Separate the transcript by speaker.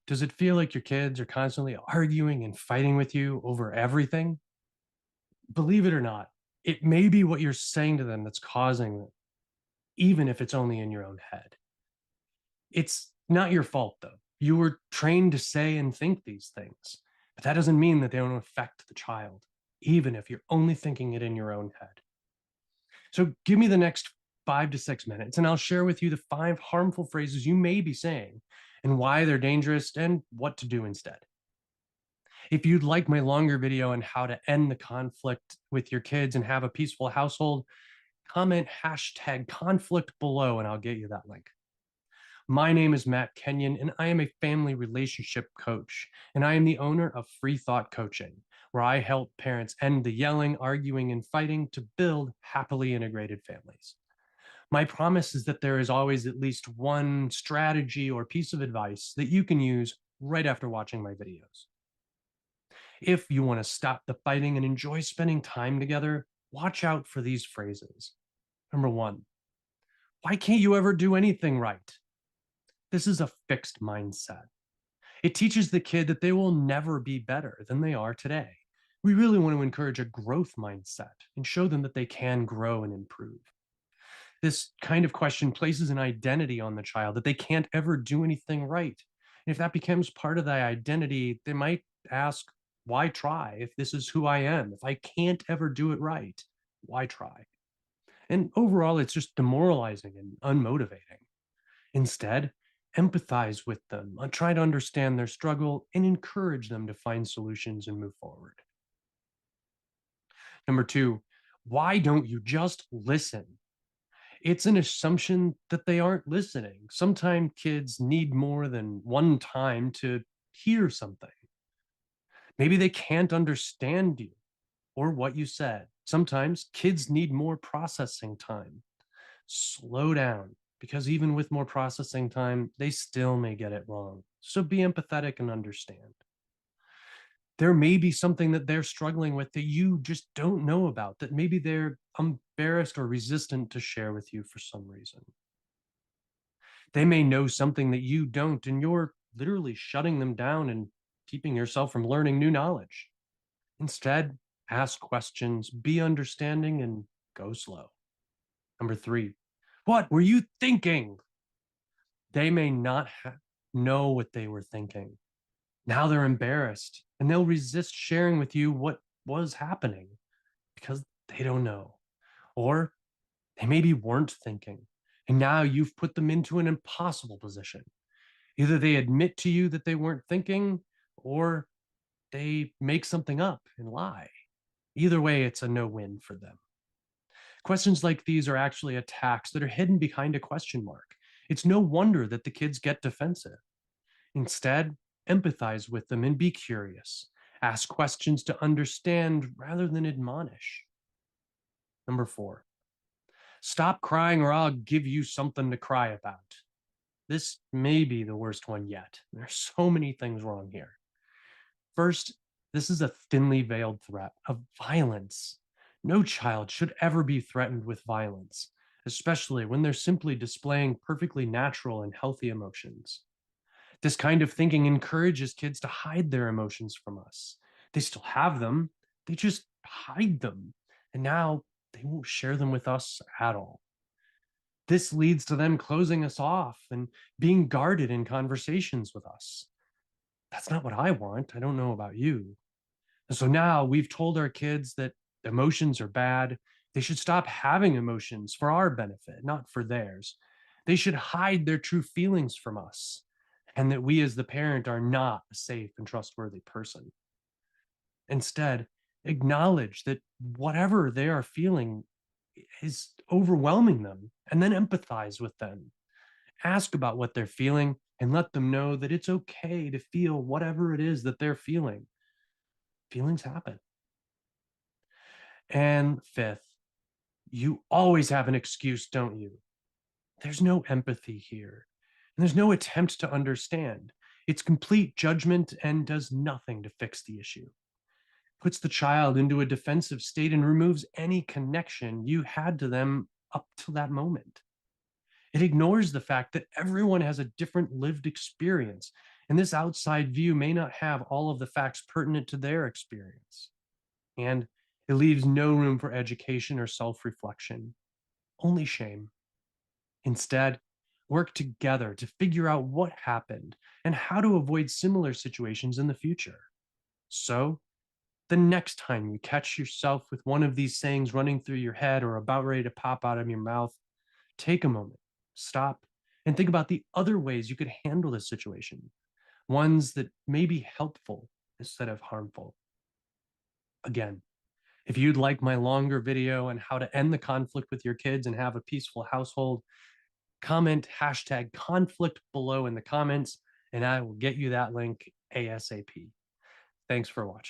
Speaker 1: Does it feel like your kids are constantly arguing and fighting with you over everything? Believe it or not, it may be what you're saying to them that's causing it, even if it's only in your own head. It's not your fault, though. You were trained to say and think these things, but that doesn't mean that they don't affect the child, even if you're only thinking it in your own head. So give me the next 5 to 6 minutes, and I'll share with you the 5 harmful phrases you may be saying and why they're dangerous and what to do instead. If you'd like my longer video on how to end the conflict with your kids and have a peaceful household, comment #conflict below and I'll get you that link. My name is Matt Kenyon, and I am a family relationship coach, and I am the owner of Free Thought Coaching, where I help parents end the yelling, arguing, and fighting to build happily integrated families. My promise is that there is always at least one strategy or piece of advice that you can use right after watching my videos. If you want to stop the fighting and enjoy spending time together, watch out for these phrases. Number one, why can't you ever do anything right? This is a fixed mindset. It teaches the kid that they will never be better than they are today. We really want to encourage a growth mindset and show them that they can grow and improve. This kind of question places an identity on the child that they can't ever do anything right. And if that becomes part of the identity, they might ask, why try if this is who I am? If I can't ever do it right, why try? And overall, it's just demoralizing and unmotivating. Instead, empathize with them, try to understand their struggle, and encourage them to find solutions and move forward. Number two, why don't you just listen? It's an assumption that they aren't listening. Sometimes kids need more than one time to hear something. Maybe they can't understand you or what you said. Sometimes kids need more processing time. Slow down, because even with more processing time, they still may get it wrong. So be empathetic and understand. There may be something that they're struggling with that you just don't know about, that maybe they're embarrassed or resistant to share with you for some reason. They may know something that you don't, and you're literally shutting them down and keeping yourself from learning new knowledge. Instead, ask questions, be understanding, and go slow. Number three, what were you thinking? They may not know what they were thinking. Now they're embarrassed and they'll resist sharing with you what was happening because they don't know. Or they maybe weren't thinking. And now you've put them into an impossible position. Either they admit to you that they weren't thinking or they make something up and lie. Either way, it's a no win for them. Questions like these are actually attacks that are hidden behind a question mark. It's no wonder that the kids get defensive. Instead, empathize with them and be curious. Ask questions to understand rather than admonish. Number four, stop crying or I'll give you something to cry about. This may be the worst one yet. There's so many things wrong here. First, this is a thinly veiled threat of violence. No child should ever be threatened with violence, especially when they're simply displaying perfectly natural and healthy emotions. This kind of thinking encourages kids to hide their emotions from us. They still have them, they just hide them. And now they won't share them with us at all. This leads to them closing us off and being guarded in conversations with us. That's not what I want. I don't know about you. And so now we've told our kids that emotions are bad. They should stop having emotions for our benefit, not for theirs. They should hide their true feelings from us, and that we as the parent are not a safe and trustworthy person. Instead, acknowledge that whatever they are feeling is overwhelming them, and then empathize with them. Ask about what they're feeling and let them know that it's okay to feel whatever it is that they're feeling. Feelings happen. And fifth, you always have an excuse, don't you? There's no empathy here, and there's no attempt to understand. It's complete judgment and does nothing to fix the issue. Puts the child into a defensive state and removes any connection you had to them up to that moment. It ignores the fact that everyone has a different lived experience And this outside view may not have all of the facts pertinent to their experience. And it leaves no room for education or self reflection, only shame. Instead, work together to figure out what happened and how to avoid similar situations in the future. So, the next time you catch yourself with one of these sayings running through your head or about ready to pop out of your mouth, take a moment, stop, and think about the other ways you could handle this situation, ones that may be helpful instead of harmful. Again, if you'd like my longer video on how to end the conflict with your kids and have a peaceful household, comment hashtag conflict below in the comments, and I will get you that link ASAP. Thanks for watching.